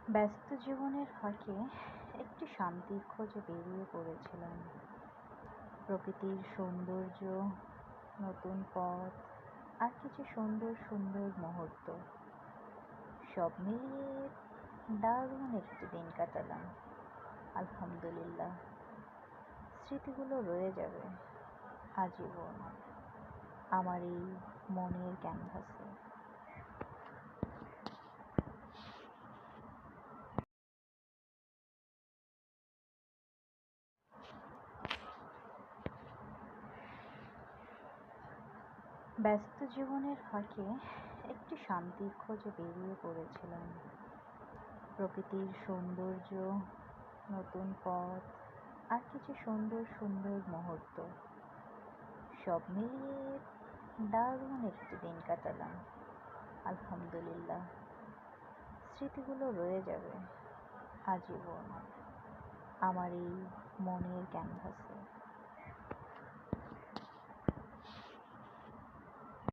ব্যস্ত জীবনের ফাঁকে একটি শান্তির খোঁজে বেরিয়ে পড়েছিলাম। প্রকৃতির সৌন্দর্য, নতুন পথ আর কিছু সুন্দর সুন্দর মুহূর্ত, সব মিলিয়ে দারুণ একটি দিন কাটালাম। আলহামদুলিল্লাহ। স্মৃতিগুলো রয়ে যাবে আজীবন আমার এই মনের ক্যানভাসে। ব্যস্ত জীবনের ফাঁকে একটি শান্তির খোঁজে বেরিয়ে পড়েছিলাম। প্রকৃতির সৌন্দর্য, নতুন পথ আর কিছু সুন্দর সুন্দর মুহূর্ত, সব মিলিয়ে দারুণ একটি দিন কাটালাম। আলহামদুলিল্লাহ। স্মৃতিগুলো রয়ে যাবে আজীবন আমার এই মনের ক্যানভাসে।